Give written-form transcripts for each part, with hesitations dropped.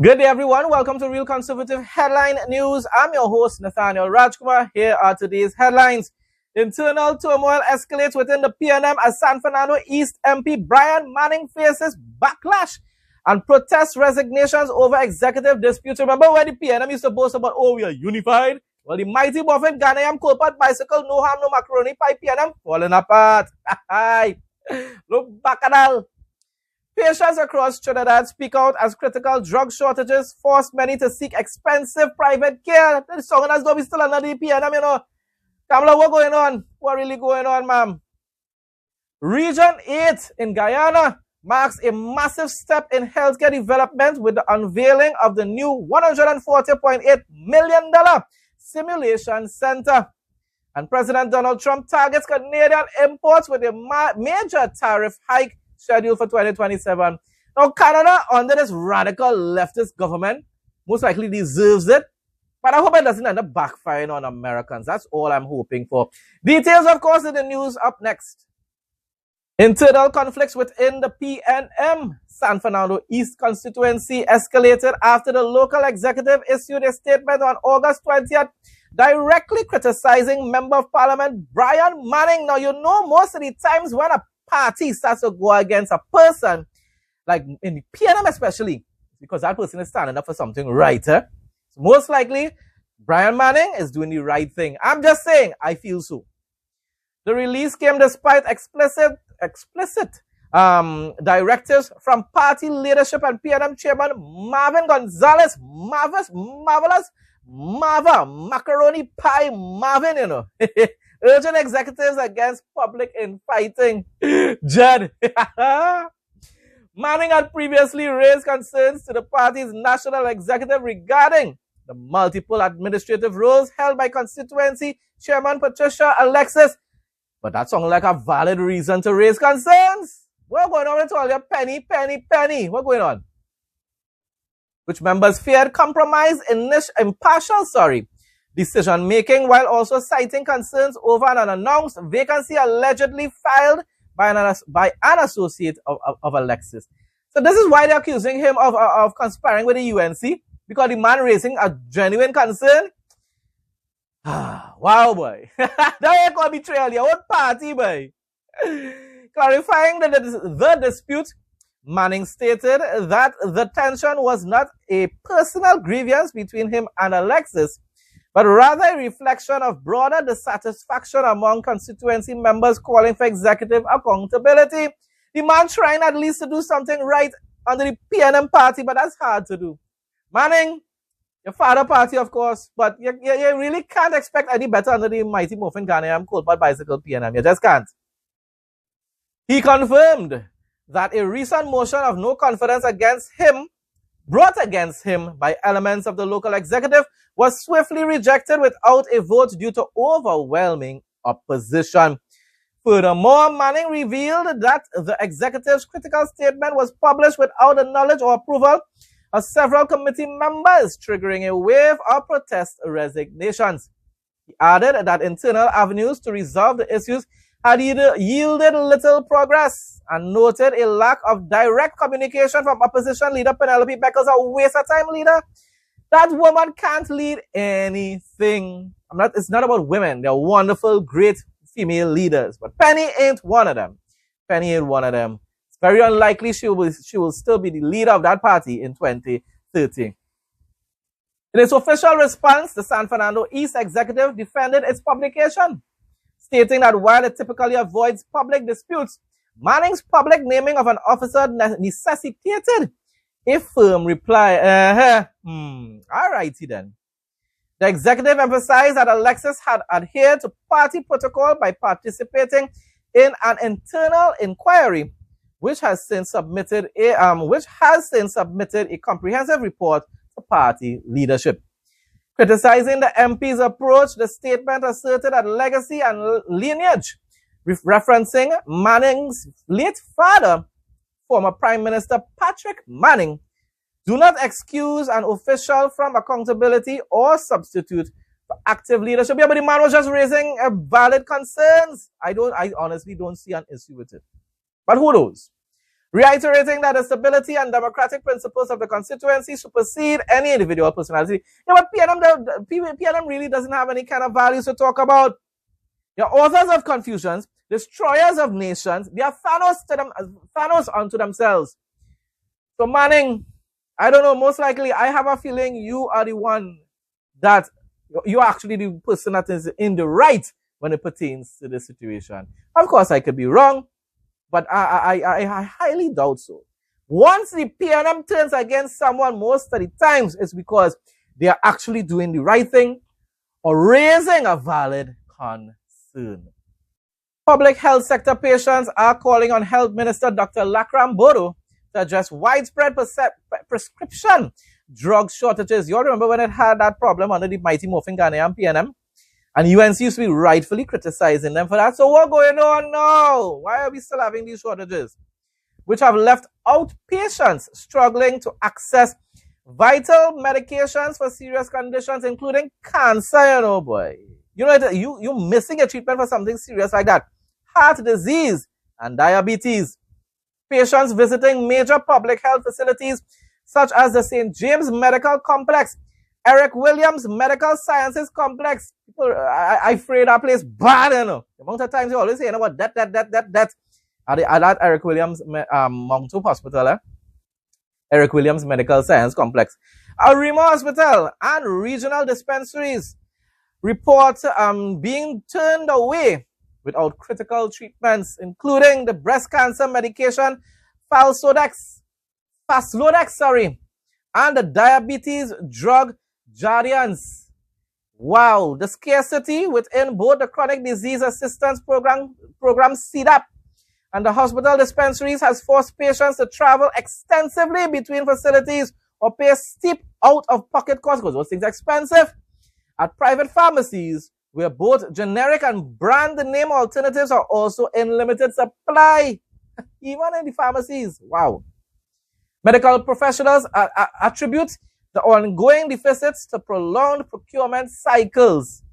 Good day, everyone. Welcome to Real Conservative Headline News. I'm your host, Nathaniel. Rajkumar. Here are today's headlines. Internal turmoil escalates within the PNM as San Fernando East MP Brian Manning faces backlash and protest resignations over executive disputes. Remember when the PNM used to boast about, oh, we are unified? Well, the mighty Buffett Ghanaian Coalpot bicycle, no harm, no macaroni pie PNM, falling apart. Look back at all. Patients across Trinidad speak out as critical drug shortages force many to seek expensive private care. The Southerners don't be still under the PNM, you know. Kamala, what going on? What really going on, ma'am? Region 8 in Guyana marks a massive step in healthcare development with the unveiling of the new $140.8 million simulation center. And President Donald Trump targets Canadian imports with a major tariff hike scheduled for 2027. Now, Canada, under this radical leftist government, most likely deserves it. But I hope it doesn't end up backfiring on Americans. That's all I'm hoping for. Details, of course, in the news up next. Internal conflicts within the PNM San Fernando East constituency escalated after the local executive issued a statement on August 20th directly criticizing Member of Parliament Brian Manning. Now, you know, most of the times when a party starts to go against a person, like in the PNM especially, because that person is standing up for something right. So most likely, Brian Manning is doing the right thing. I'm just saying, I feel so. The release came despite explicit directives from party leadership and PNM chairman Marvin Gonzalez, Marvelous Macaroni Pie Marvin, you know. Urging executives against public infighting. Judd. Manning had previously raised concerns to the party's national executive regarding the multiple administrative roles held by constituency chairman Patricia Alexis. But that sounds like a valid reason to raise concerns. What's going on with all your penny? What's going on? Which members feared compromise impartial decision-making, while also citing concerns over an unannounced vacancy allegedly filed by an associate of Alexis. So this is why they're accusing him of conspiring with the UNC, because the man raising a genuine concern. Wow, boy. That ain't gonna betrayal your own party, boy. Clarifying the dispute, Manning stated that the tension was not a personal grievance between him and Alexis, but rather a reflection of broader dissatisfaction among constituency members calling for executive accountability. The man trying at least to do something right under the PNM party, but that's hard to do. Manning, your father party, of course, but you really can't expect any better under the mighty Muffin Ghanaian Coalpot Bicycle PNM. You just can't. He confirmed that a recent motion of no confidence brought against him by elements of the local executive was swiftly rejected without a vote due to overwhelming opposition. Furthermore, Manning revealed that the executive's critical statement was published without the knowledge or approval of several committee members, triggering a wave of protest resignations. He added that internal avenues to resolve the issues had yielded little progress and noted a lack of direct communication from opposition leader Penelope Beckers, a waste of time leader. That woman can't lead anything. It's not about women. They're wonderful, great female leaders. But Penny ain't one of them. It's very unlikely she will still be the leader of that party in 2030. In its official response, the San Fernando East executive defended its publication, stating that while it typically avoids public disputes, Manning's public naming of an officer necessitated a firm reply. Alrighty then. The executive emphasized that Alexis had adhered to party protocol by participating in an internal inquiry, which has since submitted a comprehensive report to party leadership. Criticizing the MP's approach, the statement asserted that legacy and lineage, referencing Manning's late father, former Prime Minister Patrick Manning, do not excuse an official from accountability or substitute for active leadership. Yeah, but the man was just raising valid concerns. I honestly don't see an issue with it. But who knows? reiterating that the stability and democratic principles of the constituency supersede any individual personality. Yeah, but PNM really doesn't have any kind of values to talk about. They're authors of confusions, destroyers of nations. They are Thanos unto themselves. So Manning, I don't know, most likely I have a feeling you are the one that you're actually the person that is in the right when it pertains to this situation. Of course, I could be wrong, but I highly doubt so. Once the PNM turns against someone, most of the times it's because they are actually doing the right thing or raising a valid concern. Public health sector patients are calling on Health Minister Dr. Lakram Bodo to address widespread prescription drug shortages. You all remember when it had that problem under the mighty Morphing Ghanaian PNM? And UNC used to be rightfully criticizing them for that. So what's going on now? Why are we still having these shortages? Which have left outpatients struggling to access vital medications for serious conditions, including cancer, you know, boy. You know, you're missing a treatment for something serious like that. Heart disease and diabetes. Patients visiting major public health facilities such as the St. James Medical Complex, Eric Williams Medical Sciences Complex. People, I afraid that place bad, you know. The amount of times you always say, you know what, that. At that Eric Williams Mount Hope Hospital, Eric Williams Medical Science Complex. Arima Hospital and regional dispensaries report being turned away without critical treatments, including the breast cancer medication Faslodex, and the diabetes drug Jardiance. Wow, the scarcity within both the Chronic Disease Assistance Program CDAP and the hospital dispensaries has forced patients to travel extensively between facilities or pay steep out-of-pocket costs because those things are expensive at private pharmacies where both generic and brand name alternatives are also in limited supply. Even in the pharmacies. Wow. Medical professionals attribute the ongoing deficits to prolonged procurement cycles,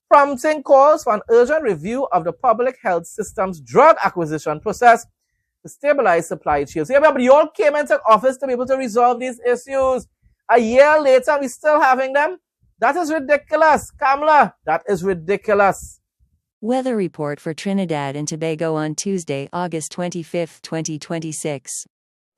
prompting calls for an urgent review of the public health system's drug acquisition process to stabilize supply chains. Yeah, but you all came into office to be able to resolve these issues. A year later, we're still having them. That is ridiculous. Kamala, that is ridiculous. Weather report for Trinidad and Tobago on Tuesday, August 25, 2026.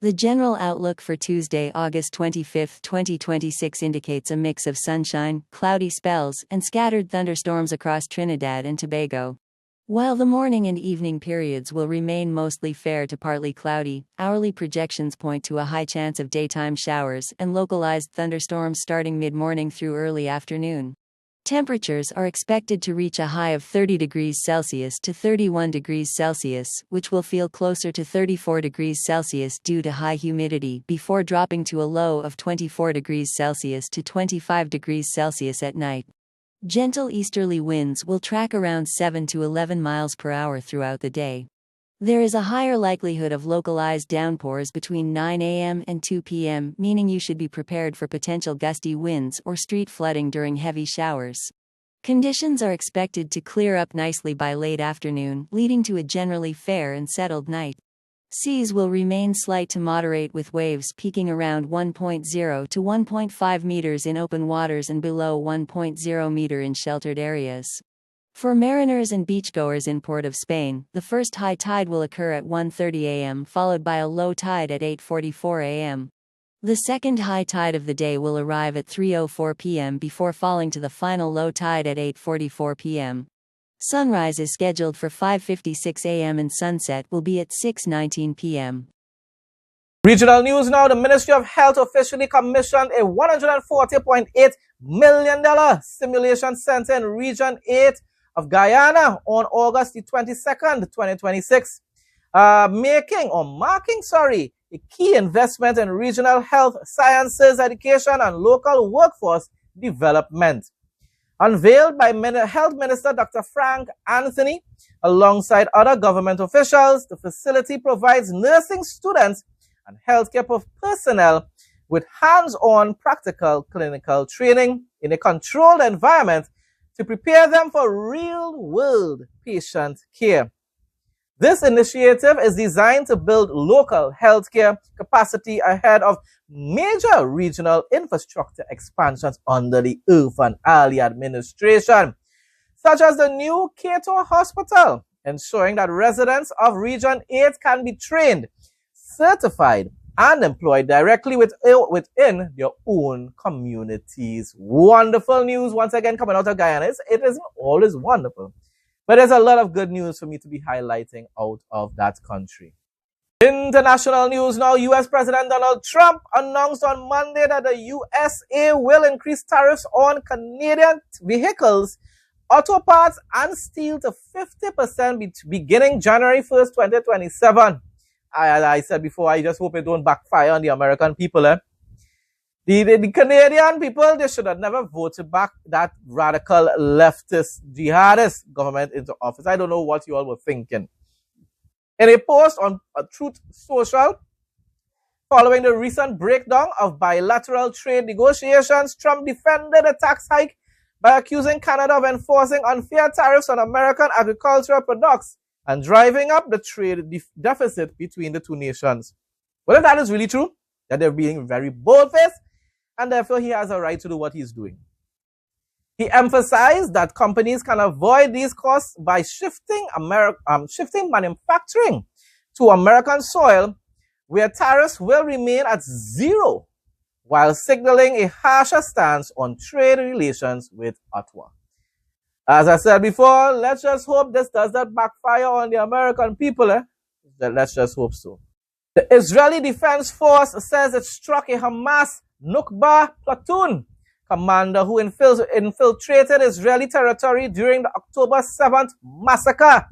The general outlook for Tuesday, August 25, 2026 indicates a mix of sunshine, cloudy spells, and scattered thunderstorms across Trinidad and Tobago. While the morning and evening periods will remain mostly fair to partly cloudy, hourly projections point to a high chance of daytime showers and localized thunderstorms starting mid-morning through early afternoon. Temperatures are expected to reach a high of 30 degrees Celsius to 31 degrees Celsius, which will feel closer to 34 degrees Celsius due to high humidity, before dropping to a low of 24 degrees Celsius to 25 degrees Celsius at night. Gentle easterly winds will track around 7 to 11 miles per hour throughout the day. There is a higher likelihood of localized downpours between 9 a.m. and 2 p.m., meaning you should be prepared for potential gusty winds or street flooding during heavy showers. Conditions are expected to clear up nicely by late afternoon, leading to a generally fair and settled night. Seas will remain slight to moderate with waves peaking around 1.0 to 1.5 meters in open waters and below 1.0 meter in sheltered areas. For mariners and beachgoers in Port of Spain, the first high tide will occur at 1:30 a.m. followed by a low tide at 8:44 a.m. The second high tide of the day will arrive at 3:04 p.m. before falling to the final low tide at 8:44 p.m. Sunrise is scheduled for 5:56 a.m. and sunset will be at 6:19 p.m. Regional news now. The Ministry of Health officially commissioned a $140.8 million simulation center in Region 8 of Guyana on August the 22nd, 2026, marking a key investment in regional health sciences, education, and local workforce development. Unveiled by Health Minister Dr. Frank Anthony alongside other government officials, the facility provides nursing students and healthcare personnel with hands-on practical clinical training in a controlled environment to prepare them for real-world patient care. This initiative is designed to build local healthcare capacity ahead of major regional infrastructure expansions under the Irfan Ali administration, such as the new Cato Hospital, ensuring that residents of Region 8 can be trained, certified, and employed directly within their own communities. Wonderful news once again coming out of Guyana. It isn't always wonderful, but there's a lot of good news for me to be highlighting out of that country. International news now. U.S. President Donald Trump announced on Monday that the USA will increase tariffs on Canadian vehicles, auto parts, and steel to 50% beginning January 1st, 2027. As I said before, I just hope it don't backfire on the American people. The Canadian people, they should have never voted back that radical leftist jihadist government into office. I don't know what you all were thinking. In a post on Truth Social, following the recent breakdown of bilateral trade negotiations, Trump defended the tax hike by accusing Canada of enforcing unfair tariffs on American agricultural products and driving up the trade deficit between the two nations. Whether that is really true, that they're being very bold-faced, and therefore he has a right to do what he's doing. He emphasized that companies can avoid these costs by shifting manufacturing to American soil, where tariffs will remain at zero, while signaling a harsher stance on trade relations with Ottawa. As I said before, let's just hope this does not backfire on the American people. Let's just hope so. The Israeli Defense Force says it struck a Hamas Nukba platoon commander who infiltrated Israeli territory during the October 7th massacre.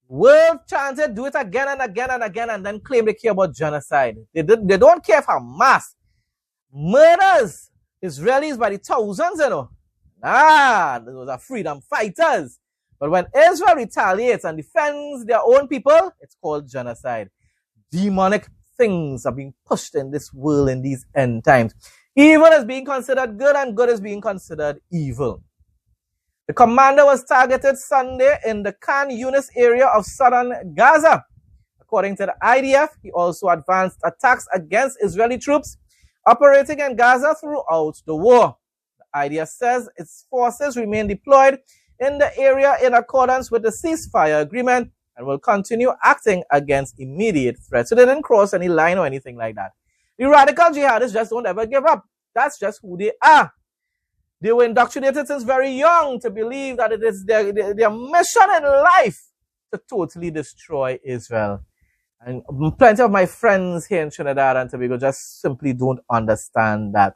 World chanted, do it again and again and again, and then claim they care about genocide. They don't care for Hamas. Murders Israelis by the thousands, you know. Those are freedom fighters. But when Israel retaliates and defends their own people, it's called genocide. Demonic things are being pushed in this world in these end times. Evil is being considered good and good is being considered evil. The commander was targeted Sunday in the Khan Yunis area of southern Gaza. According to the IDF, he also advanced attacks against Israeli troops operating in Gaza throughout the war. The IDF says its forces remain deployed in the area in accordance with the ceasefire agreement and will continue acting against immediate threats. So they didn't cross any line or anything like that. The radical jihadists just don't ever give up. That's just who they are. They were indoctrinated since very young to believe that it is their mission in life to totally destroy Israel. And plenty of my friends here in Trinidad and Tobago just simply don't understand that.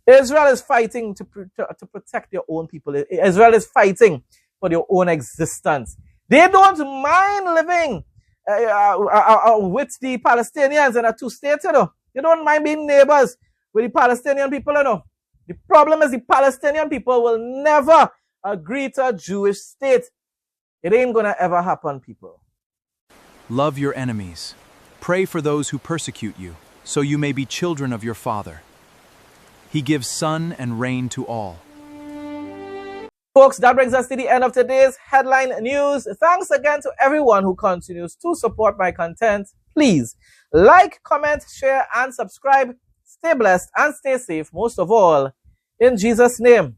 Israel is fighting to protect their own people. Israel is fighting for their own existence. They don't mind living with the Palestinians in a two-state, you know. They don't mind being neighbors with the Palestinian people, you know. The problem is the Palestinian people will never agree to a Jewish state. It ain't gonna ever happen, people. Love your enemies. Pray for those who persecute you, so you may be children of your Father. He gives sun and rain to all. Folks, that brings us to the end of today's headline news. Thanks again to everyone who continues to support my content. Please like, comment, share, and subscribe. Stay blessed and stay safe, most of all, in Jesus' name.